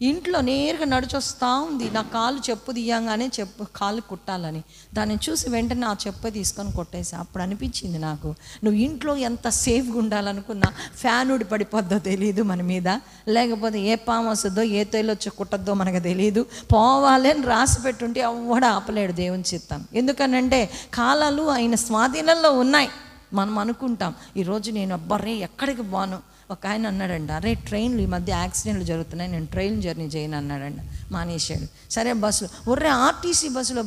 ఇంట్లో నేరుగా నడిచొస్తూ ఉంది. నా కాలు చెప్పు తీయంగానే కాలు కుట్టాలని దాన్ని చూసి వెంటనే ఆ చెప్పు తీసుకొని కొట్టేసి. అప్పుడు అనిపించింది నాకు, నువ్వు ఇంట్లో ఎంత సేఫ్గా ఉండాలనుకున్నా ఫ్యాన్ ఊడి పడిపోద్దో తెలియదు మన మీద, లేకపోతే ఏ పాము వస్తుందో ఏ తేలు వచ్చి కుట్టద్దో మనకు తెలియదు. పోవాలి అని రాసి పెట్టుంటే ఎవ్వడు ఆపలేడు దేవుని చిత్తం. ఎందుకనంటే కాలాలు ఆయన స్వాధీనంలో ఉన్నాయి. మనం అనుకుంటాం ఈరోజు నేను అబ్బరే ఎక్కడికి పోను. ఒక ఆయన అన్నాడండి, అరే ట్రైన్లు ఈ మధ్య యాక్సిడెంట్లు జరుగుతున్నాయి, నేను ట్రైన్ జర్నీ చేయను అన్నాడండి. మానేశాడు. సరే బస్సులు, ఒర్రే ఆర్టీసీ బస్సులో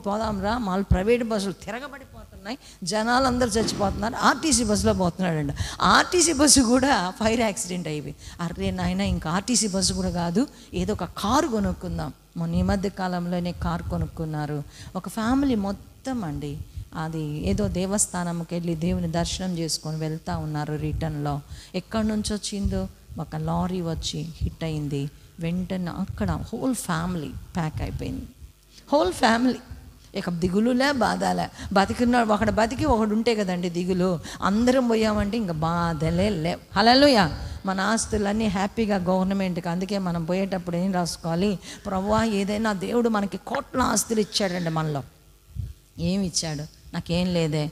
పోదాం రా, మాలు ప్రైవేట్ బస్సులు తిరగబడిపోతున్నాయి, జనాలు అందరూ చచ్చిపోతున్నారు, ఆర్టీసీ బస్సులో పోతున్నాడండి. ఆర్టీసీ బస్సు కూడా ఫైర్ యాక్సిడెంట్ అయిపోయి. అరే నాయన, ఇంకా ఆర్టీసీ బస్సు కూడా కాదు, ఏదో ఒక కారు కొనుక్కుందాం. మొన్న ఈ మధ్య కాలంలోనే కారు కొనుక్కున్నారు. ఒక ఫ్యామిలీ మొత్తం అండి, అది ఏదో దేవస్థానంకి వెళ్ళి దేవుని దర్శనం చేసుకొని వెళ్తూ ఉన్నారు. రిటర్న్లో ఎక్కడి నుంచి వచ్చిందో ఒక లారీ వచ్చి హిట్ అయింది. వెంటనే అక్కడ హోల్ ఫ్యామిలీ ప్యాక్ అయిపోయింది. హోల్ ఫ్యామిలీ ఇక దిగులులే బాధలే. బతికినాడు ఒకడు, బతికి ఒకడు ఉంటే కదండి దిగులు. అందరం పోయామంటే ఇంకా బాధలే లేవు. హల్లెలూయా. మన ఆస్తులన్నీ హ్యాపీగా గవర్నమెంట్కి. అందుకే మనం పోయేటప్పుడు ఏం రాసుకోవాలి, ప్రభువా ఏదైనా దేవుడు మనకి కోట్ల ఆస్తులు ఇచ్చాడండి. మనలో ఏమి ఇచ్చాడు? నాకేం లేదే,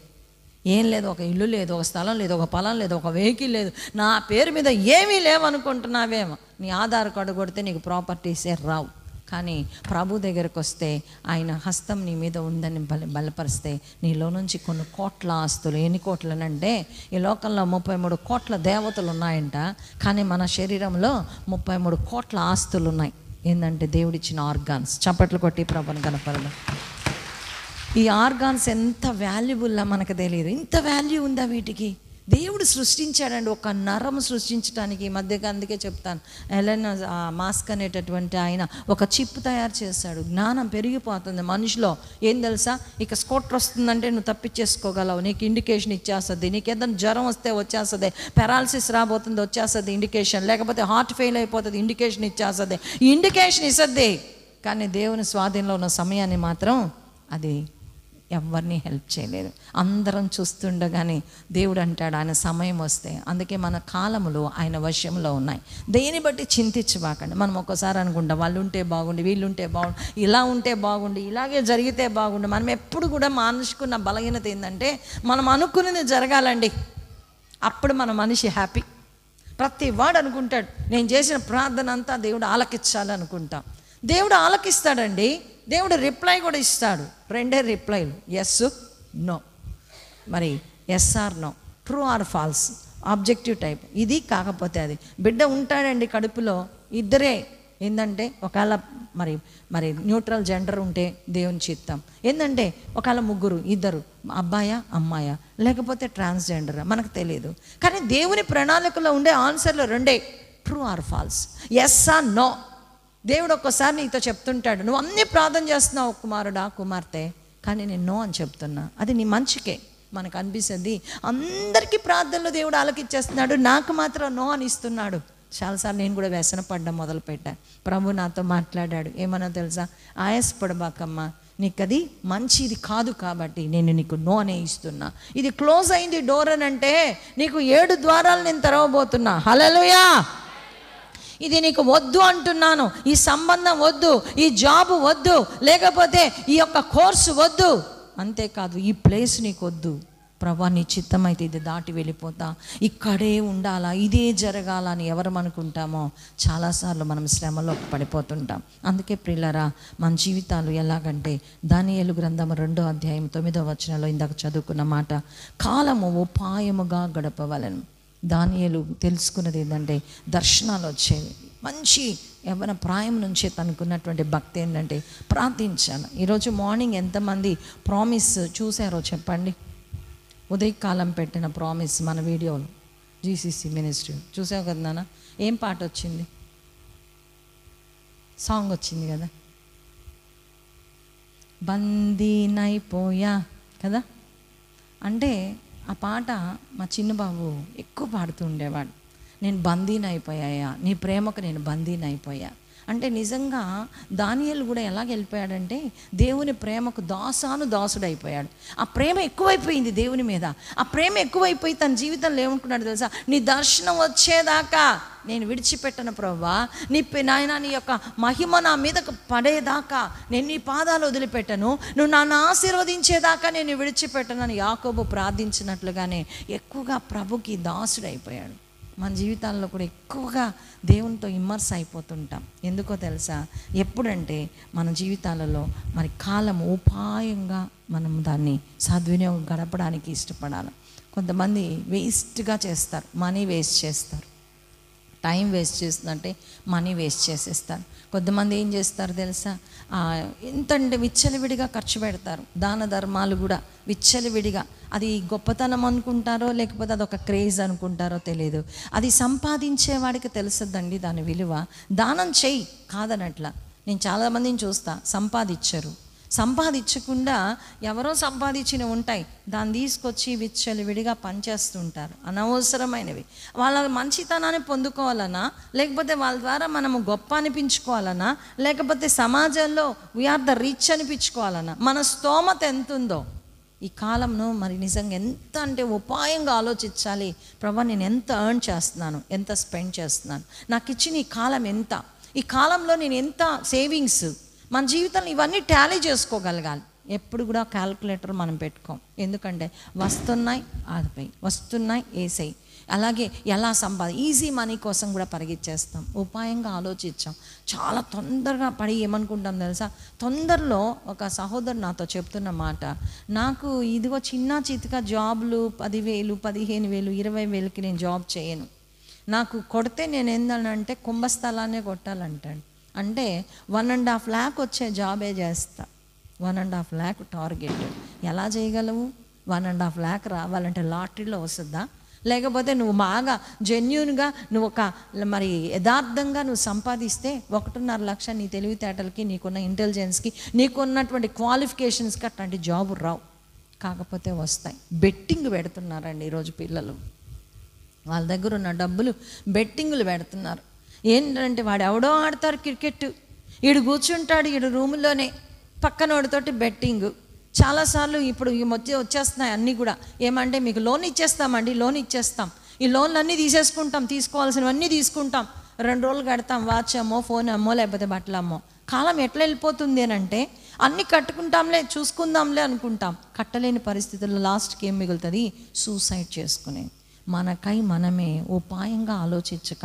ఏం లేదు, ఒక ఇల్లు లేదు, ఒక స్థలం లేదు, ఒక పొలం లేదు, ఒక వెహికల్ లేదు, నా పేరు మీద ఏమీ లేవనుకుంటున్నావేమో. నీ ఆధార్ కార్డు కొడితే నీకు ప్రాపర్టీసే రావు. కానీ ప్రభు దగ్గరకు వస్తే ఆయన హస్తం నీ మీద ఉందని బలపరిస్తే నీలో నుంచి కొన్ని కోట్ల ఆస్తులు. ఎన్ని కోట్లనంటే ఈ లోకంలో 33 కోట్ల దేవతలు ఉన్నాయంట, కానీ మన శరీరంలో 33 కోట్ల ఆస్తులు ఉన్నాయి. ఏంటంటే దేవుడిచ్చిన ఆర్గాన్స్. చప్పట్లు కొట్టి ప్రభుని కనపడదు. ఈ ఆర్గాన్స్ ఎంత వాల్యుబుల్లా మనకు తెలియదు. ఇంత వాల్యూ ఉందా వీటికి? దేవుడు సృష్టించాడండి ఒక నరం సృష్టించడానికి. ఈ మధ్యగా అందుకే చెప్తాను, ఎలెన్ మాస్క్ అనేటటువంటి ఆయన ఒక చిప్ తయారు చేశాడు. జ్ఞానం పెరిగిపోతుంది మనిషిలో. ఏం తెలుసా, ఇక స్కూటర్ వస్తుందంటే నువ్వు తప్పించేసుకోగలవు, నీకు ఇండికేషన్ ఇచ్చేస్తుంది. నీకు ఏదైనా జ్వరం వస్తే వచ్చేస్తుంది, పెరాలసిస్ రాబోతుంది వచ్చేస్తుంది ఇండికేషన్, లేకపోతే హార్ట్ ఫెయిల్ అయిపోతుంది ఇండికేషన్ ఇచ్చేస్తుంది. ఈ ఇండికేషన్ ఇస్తుంది, కానీ దేవుని స్వాధీనంలో ఉన్న సమయాన్ని మాత్రం అది ఎవరిని హెల్ప్ చేయలేదు. అందరం చూస్తుండగానే దేవుడు అంటాడు ఆయన సమయం వస్తే. అందుకే మన కాలములు ఆయన వశంలో ఉన్నాయి. దేని బట్టి చింతించబాకండి. మనం ఒక్కసారి అనుకుంటాం వాళ్ళు ఉంటే బాగుండి, వీళ్ళు ఉంటే బాగుండు, ఇలా ఉంటే బాగుండి, ఇలాగే జరిగితే బాగుండు. మనం ఎప్పుడు కూడా మానుకున్న బలహీనత ఏంటంటే మనం అనుకున్నది జరగాలండి, అప్పుడు మన మనిషి హ్యాపీ. ప్రతి వాడు అనుకుంటాడు నేను చేసిన ప్రార్థన అంతా దేవుడు ఆలకించాలనుకుంటాం. దేవుడు ఆలకిస్తాడండి, దేవుడు రిప్లై కూడా ఇస్తాడు. 2 రిప్లైలు, ఎస్ నో. మరి yes or no, true or false, objective type. ఇది కాకపోతే అది. బిడ్డ ఉంటాడండి కడుపులో, ఇద్దరే. ఏంటంటే ఒకవేళ మరి న్యూట్రల్ జెండర్ ఉంటే దేవుని చిత్తం. ఏంటంటే ఒకవేళ 3 2 అబ్బాయా అమ్మాయా, లేకపోతే ట్రాన్స్జెండర్ మనకు తెలియదు. కానీ దేవుని ప్రణాళికలో ఉండే ఆన్సర్లు 2, true or false, yes or no. దేవుడు ఒక్కసారి నీతో చెప్తుంటాడు, నువ్వు అన్నీ ప్రార్థన చేస్తున్నావు కుమారుడా కుమార్తె, కానీ నేను నో అని చెప్తున్నా. అది నీ మంచికే. మనకు అనిపిస్తుంది అందరికీ ప్రార్థనలు దేవుడు ఆలకిచ్చేస్తున్నాడు, నాకు మాత్రం నో అని ఇస్తున్నాడు. చాలాసార్లు నేను కూడా వ్యసన పడ్డం మొదలుపెట్టా. ప్రభు నాతో మాట్లాడాడు, ఏమన్నా తెలుసా, ఆయాసపడబాకమ్మా, నీకు అది మంచిది కాదు కాబట్టి నేను నీకు నో అనే ఇస్తున్నా. ఇది క్లోజ్ అయింది డోర్ అని అంటే నీకు 7 ద్వారాలు నేను తెరవబోతున్నా. హల్లెలూయా. ఇది నీకు వద్దు అంటున్నాను, ఈ సంబంధం వద్దు, ఈ జాబ్ వద్దు, లేకపోతే ఈ యొక్క కోర్సు వద్దు, అంతేకాదు ఈ ప్లేస్ నీకు వద్దు. ప్రభా నీ చిత్తం అయితే ఇది దాటి వెళ్ళిపోతా, ఇక్కడే ఉండాలా, ఇదే జరగాల అని ఎవరు అనుకుంటామో చాలాసార్లు మనం శ్రమలోకి పడిపోతుంటాం. అందుకే ప్రియులారా, మన జీవితాలు ఎలాగంటే దానియేలు గ్రంథము 2వ అధ్యాయం 9వ వచనంలో ఇందాక చదువుకున్న మాట, కాలము ఉపాయముగా గడపవలను. దానియేలు తెలుసుకున్నది ఏంటంటే దర్శనాలు వచ్చేవి. మంచి యవ్వన ప్రాయం నుంచే తనకున్నటువంటి భక్తి ఏంటంటే ప్రార్థించాను. ఈరోజు మార్నింగ్ ఎంతమంది ప్రామిస్ చూసారో చెప్పండి. ఉదయకాలం పెట్టిన ప్రామిస్ మన వీడియోలో జీసీసీ మినిస్ట్రీ చూసావు కదా నాన్న. ఏం పాట వచ్చింది? సాంగ్ వచ్చింది కదా, బందీనైపోయా కదా. అంటే ఆ పాట మా చిన్నబాబు ఎక్కువ పాడుతూ ఉండేవాడు. నేను బందీనైపోయాయా, నీ ప్రేమకు నేను బందీనైపోయా. అంటే నిజంగా దానియేలు కూడా ఎలాగ వెళ్ళిపోయాడంటే దేవుని ప్రేమకు దాసుడైపోయాడు. ఆ ప్రేమ ఎక్కువైపోయింది దేవుని మీద. ఆ ప్రేమ ఎక్కువైపోయి తన జీవితంలో ఏమనుకున్నాడు తెలుసా? నీ దర్శనం వచ్చేదాకా నేను విడిచిపెట్టను ప్రభువా, నాయన నీ యొక్క మహిమ నా మీద పడేదాకా నేను నీ పాదాలు వదిలిపెట్టను, నువ్వు నన్ను ఆశీర్వదించేదాకా నేను విడిచిపెట్టను అని యాకోబు ప్రార్థించినట్లుగానే ఎక్కువగా ప్రభుకి దాసుడైపోయాడు. మన జీవితాల్లో కూడా ఎక్కువగా దేవునితో ఇమ్మర్స్ అయిపోతుంటాం. ఎందుకో తెలుసా? ఎప్పుడంటే మన జీవితాలలో మరి కాలం ఉపాయంగా మనం దాన్ని సద్వినియోగం గడపడానికి ఇష్టపడాలి. కొంతమంది వేస్ట్గా చేస్తారు, మనీ వేస్ట్ చేస్తారు. టైం వేస్ట్ చేస్తుందంటే మనీ వేస్ట్ చేసేస్తారు. కొంతమంది ఏం చేస్తారు తెలుసా? ఎంతంటే విచ్చలవిడిగా ఖర్చు పెడతారు. దాన ధర్మాలు కూడా విచ్చలవిడిగా. అది గొప్పతనం అనుకుంటారో లేకపోతే అదొక క్రేజ్ అనుకుంటారో తెలియదు. అది సంపాదించేవాడికి తెలుస్తుందండి దాని విలువ. దానం చెయ్యి కాదనట్లా. నేను చాలామందిని చూస్తా, సంపాదించకుండా ఎవరో సంపాదించినవి ఉంటాయి, దాన్ని తీసుకొచ్చి విచ్చలవిడిగా పనిచేస్తుంటారు. అనవసరమైనవి. వాళ్ళ మంచితనాన్ని పొందుకోవాలన్నా, లేకపోతే వాళ్ళ ద్వారా మనము గొప్ప అనిపించుకోవాలన్నా, లేకపోతే సమాజంలో వీఆర్ ద రిచ్ అనిపించుకోవాలన్నా మన స్తోమత ఎంత ఉందో ఈ కాలంలో మరి నిజంగా ఎంత అంటే ఉపాయంగా ఆలోచించాలి. ప్రభా, నేను ఎంత ఎర్న్ చేస్తున్నాను, ఎంత స్పెండ్ చేస్తున్నాను, నాకు ఇచ్చిన ఈ కాలం ఎంత, ఈ కాలంలో నేను ఎంత సేవింగ్స్, మన జీవితంలో ఇవన్నీ టాలీ చేసుకోగలగాలి. ఎప్పుడు కూడా క్యాల్కులేటర్ మనం పెట్టుకోం. ఎందుకంటే వస్తున్నాయి ఆదిపై, వస్తున్నాయి ఏసై, అలాగే ఎలా ఈజీ మనీ కోసం కూడా పరిగెచ్చేస్తాం. ఉపాయంగా ఆలోచించాం. చాలా తొందరగా పడి ఏమనుకుంటాం తెలుసా? తొందరలో ఒక సహోదరు నాతో చెప్తున్న మాట, నాకు ఇదిగో చిన్న చితక జాబ్లు 10,000, 15,000, 20,000కి నేను జాబ్ చేయను, నాకు కొడితే నేను ఏందనంటే కుంభస్థలాన్నే కొట్టాలంటాడు. అంటే 1.5 lakh వచ్చే జాబే చేస్తా. 1.5 lakh టార్గెట్. ఎలా చేయగలవు? 1.5 lakh రావాలంటే లాటరీలో వస్తుందా? లేకపోతే నువ్వు బాగా జెన్యూన్గా నువ్వు ఒక మరి యథార్థంగా నువ్వు సంపాదిస్తే 1.5 లక్ష నీ తెలివితేటలకి, నీకున్న ఇంటెలిజెన్స్కి, నీకున్నటువంటి క్వాలిఫికేషన్స్కి అట్లాంటి జాబు రావు. కాకపోతే వస్తాయి. బెట్టింగ్ పెడుతున్నారండి ఈరోజు పిల్లలు. వాళ్ళ దగ్గర ఉన్న డబ్బులు బెట్టింగులు పెడుతున్నారు. ఏంటంటే వాడు ఎవడో ఆడతారు క్రికెట్, ఈడు కూర్చుంటాడు ఈడు రూములోనే, పక్కనోడితోటి బెట్టింగ్. చాలాసార్లు ఇప్పుడు ఈ వచ్చేస్తున్నాయి అన్నీ కూడా. ఏమంటే మీకు లోన్ ఇచ్చేస్తామండి, లోన్ ఇచ్చేస్తాం, ఈ లోన్లు అన్నీ తీసేసుకుంటాం, తీసుకోవాల్సినవన్నీ తీసుకుంటాం, 2 రోజులు కడతాం, వాచ్ అమ్మో, ఫోన్ అమ్మో, లేకపోతే బట్టలు అమ్మో. కాలం ఎట్లా వెళ్ళిపోతుంది అని అంటే అన్నీ కట్టుకుంటాంలే, చూసుకుందాంలే అనుకుంటాం. కట్టలేని పరిస్థితుల్లో లాస్ట్కి ఏం మిగులుతుంది? సూసైడ్ చేసుకునే. మనకై మనమే ఉపాయంగా ఆలోచించక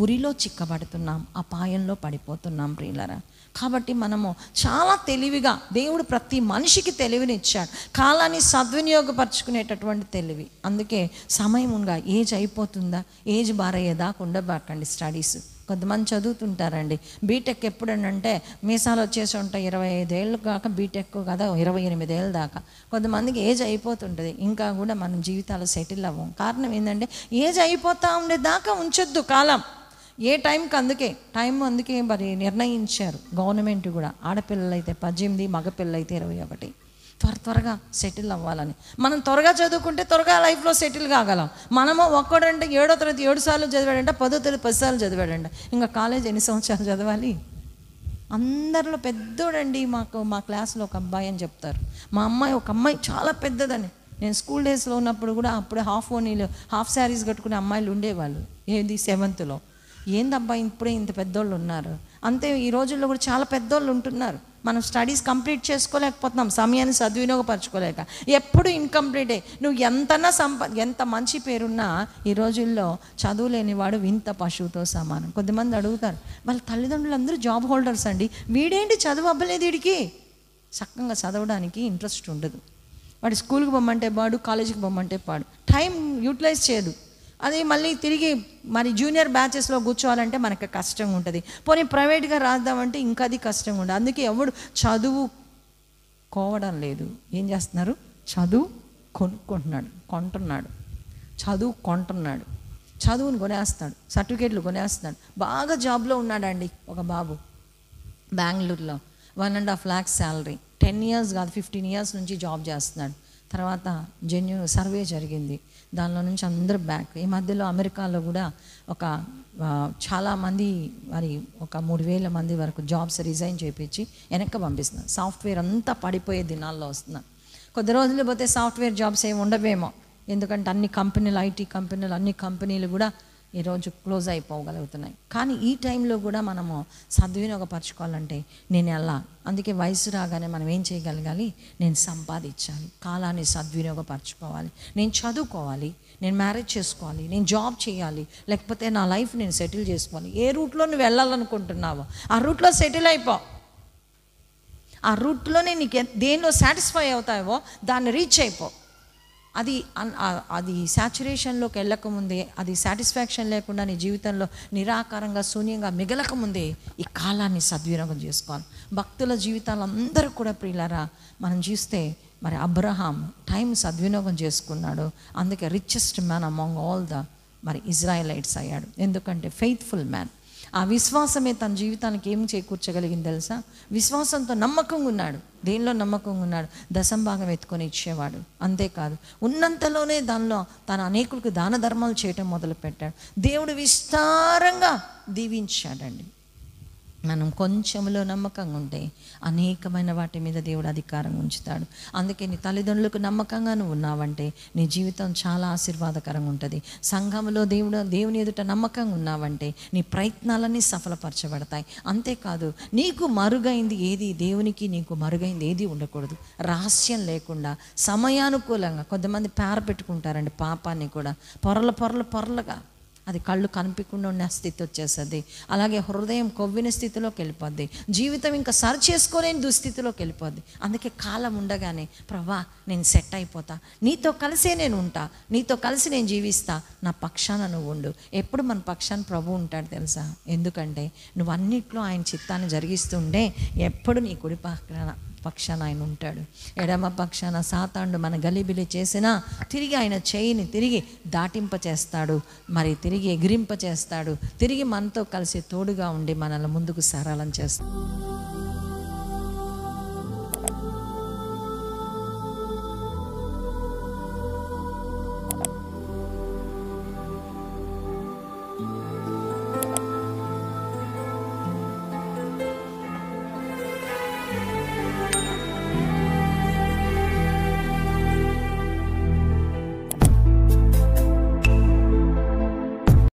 ఉరిలో చిక్కబడుతున్నాం, అపాయంలో పడిపోతున్నాం ప్రియులరా. కాబట్టి మనము చాలా తెలివిగా, దేవుడు ప్రతి మనిషికి తెలివినిచ్చాడు, కాలాన్ని సద్వినియోగపరచుకునేటటువంటి తెలివి. అందుకే సమయంగా ఏజ్ అయిపోతుందా, ఏజ్ బారయ్యేదాకా ఉండబాకండి స్టడీస్. కొంతమంది చదువుతుంటారండి బీటెక్. ఎప్పుడనంటే మీసాలు వచ్చేసి ఉంటాయి, 25 ఏళ్ళు కాక బీటెక్ కదా 28 ఏళ్ళ దాకా. కొంతమందికి ఏజ్ అయిపోతుంటుంది, ఇంకా కూడా మనం జీవితాలు సెటిల్ అవ్వం. కారణం ఏంటంటే ఏజ్ అయిపోతూ ఉండేదాకా ఉంచొద్దు కాలం. ఏ టైంకి అందుకే మరి నిర్ణయించారు గవర్నమెంట్ కూడా. ఆడపిల్లలైతే 18, మగపిల్లలైతే 21. త్వరగా సెటిల్ అవ్వాలని. మనం త్వరగా చదువుకుంటే త్వరగా లైఫ్లో సెటిల్ కాగలం. మనము ఒక్కడంటే 7వ తరగతి 7 సార్లు చదివాడంట, 10వ తరగతి 10 సార్లు చదివాడంట. ఇంకా కాలేజ్ ఎన్ని సంవత్సరాలు చదవాలి? అందరిలో పెద్దోడండి మా క్లాస్లో ఒక అబ్బాయి అని చెప్తారు. ఒక అమ్మాయి చాలా పెద్దదని. నేను స్కూల్ డేస్లో ఉన్నప్పుడు కూడా అప్పుడే హాఫ్ శారీస్ కట్టుకునే అమ్మాయిలు ఉండేవాళ్ళు. ఏది 7th. ఏందబ్బా ఇప్పుడే ఇంత పెద్దోళ్ళు ఉన్నారు. అంతే ఈ రోజుల్లో కూడా చాలా పెద్దోళ్ళు ఉంటున్నారు. మనం స్టడీస్ కంప్లీట్ చేసుకోలేకపోతున్నాం, సమయాన్ని సద్వినియోగపరచుకోలేక. ఎప్పుడు ఇన్కంప్లీటే. నువ్వు ఎంత మంచి పేరున్నా ఈ రోజుల్లో చదువు లేనివాడు వింత పశువుతో సమానం. కొద్దిమంది అడుగుతారు, వాళ్ళ తల్లిదండ్రులు జాబ్ హోల్డర్స్ అండి, వీడేంటి చదువు అవ్వలేదు, వీడికి చక్కగా చదవడానికి ఇంట్రెస్ట్ ఉండదు. వాడు స్కూల్కి పొమ్మంటే పాడు, కాలేజీకి పొమ్మంటే పాడు, టైం యూటిలైజ్ చేయడు. అది మళ్ళీ తిరిగి మరి జూనియర్ బ్యాచెస్లో కూర్చోవాలంటే మనకు కష్టంగా ఉంటుంది. పోనీ ప్రైవేట్గా రాద్దామంటే ఇంకా అది కష్టంగా ఉంటుంది. అందుకే ఎవడు చదువుకోవడం లేదు. ఏం చేస్తున్నారు? కొంటున్నాడు, చదువుని కొనేస్తాడు, సర్టిఫికేట్లు కొనేస్తున్నాడు. బాగా జాబ్లో ఉన్నాడండి ఒక బాబు బెంగళూరులో. 1.5 lakh శాలరీ, 10 years కాదు 15 years నుంచి జాబ్ చేస్తున్నాడు. తర్వాత సర్వే జరిగింది, దానిలో నుంచి అందరూ బ్యాక్. ఈ మధ్యలో అమెరికాలో కూడా ఒక చాలామంది మరి ఒక 3,000 మంది వరకు జాబ్స్ రిజైన్ చేయించి వెనక్కి పంపిస్తున్నారు. సాఫ్ట్వేర్ అంతా పడిపోయే దినాల్లో వస్తున్నారు. కొద్ది రోజులు పోతే సాఫ్ట్వేర్ జాబ్స్ ఏమి ఉండవేమో, ఎందుకంటే అన్ని కంపెనీలు, ఐటీ కంపెనీలు, అన్ని కంపెనీలు కూడా ఈరోజు క్లోజ్ అయిపోగలుగుతున్నాయి. కానీ ఈ టైంలో కూడా మనము సద్వినియోగపరచుకోవాలంటే నేను ఎలా, అందుకే వయసు రాగానే మనం ఏం చేయగలగాలి, నేను సంపాదించాలి, కాలాన్ని సద్వినియోగపరచుకోవాలి, నేను చదువుకోవాలి, నేను మ్యారేజ్ చేసుకోవాలి, నేను జాబ్ చేయాలి, లేకపోతే నా లైఫ్ నేను సెటిల్ చేసుకోవాలి. ఏ రూట్లో నువ్వు వెళ్ళాలనుకుంటున్నావో ఆ రూట్లో సెటిల్ అయిపో. ఆ రూట్లోనే నీకు దేనిలో సాటిస్ఫై అవుతావో దాన్ని రీచ్ అయిపో. అది సాచురేషన్లోకి వెళ్ళకముందే, అది సాటిస్ఫాక్షన్ లేకుండా నీ జీవితంలో నిరాకారంగా శూన్యంగా మిగలకముందే ఈ కాలాన్ని సద్వినియోగం చేసుకోవాలి. భక్తుల జీవితాలు అందరూ కూడా ప్రియులారా మనం చూస్తే మరి అబ్రహాం టైం సద్వినియోగం చేసుకున్నాడు, అందుకే richest man among all the మరి ఇజ్రాయలైట్స్ అయ్యాడు. ఎందుకంటే ఫెయిత్ఫుల్ మ్యాన్. ఆ విశ్వాసమే తన జీవితానికి ఏం చేకూర్చగలిగింది తెలుసా? విశ్వాసంతో నమ్మకంగా ఉన్నాడు. దేనిలో నమ్మకంగా ఉన్నాడు? దశంభాగం ఎత్తుకొని ఇచ్చేవాడు. అంతేకాదు ఉన్నంతలోనే దానిలో తన అనేకులకు దాన ధర్మాలు చేయటం మొదలుపెట్టాడు. దేవుడు విస్తారంగా దీవించాడండి. మనం కొంచెంలో నమ్మకంగా ఉంటే అనేకమైన వాటి మీద దేవుడు అధికారం ఉంచుతాడు. అందుకే నీ తల్లిదండ్రులకు నమ్మకంగా నువ్వు ఉన్నావంటే నీ జీవితం చాలా ఆశీర్వాదకరంగా ఉంటుంది. సంఘంలో దేవుని ఎదుట నమ్మకంగా ఉన్నావంటే నీ ప్రయత్నాలన్నీ సఫలపరచబడతాయి. అంతేకాదు నీకు మరుగైంది ఏది, దేవునికి నీకు మరుగైంది ఏది ఉండకూడదు. రహస్యం లేకుండా సమయానుకూలంగా కొంతమంది పేర పెట్టుకుంటారండి పాపాన్ని కూడా, పొరలుగా అది కళ్ళు కనిపించకుండా ఉన్న స్థితి వచ్చేస్తుంది. అలాగే హృదయం కొవ్విన స్థితిలోకి వెళ్ళిపోద్ది. జీవితం ఇంకా సరి చేసుకోలేని దుస్థితిలోకి వెళ్ళిపోద్ది. అందుకే కాలం ఉండగానే ప్రభా నేను సెట్ అయిపోతా, నీతో కలిసే నేను ఉంటా, నీతో కలిసి నేను జీవిస్తా, నా పక్షాన నువ్వు ఉండు. ఎప్పుడు మన పక్షాన ప్రభు ఉంటాడు తెలుసా? ఎందుకంటే నువ్వు అన్నిట్లో ఆయన చిత్తాన్ని జరిగిస్తుండే ఎప్పుడు నీ కుడి పక్షాన ఆయన ఉంటాడు. ఎడమ పక్షాన సాతానుడు మన గలిబిలి చేసినా తిరిగి ఆయన చేయిని తిరిగి దాటింప చేస్తాడు, మరి తిరిగి ఎగిరింప చేస్తాడు, తిరిగి మనతో కలిసి తోడుగా ఉండి మనల్ని ముందుకు సరళం చేస్తాడు.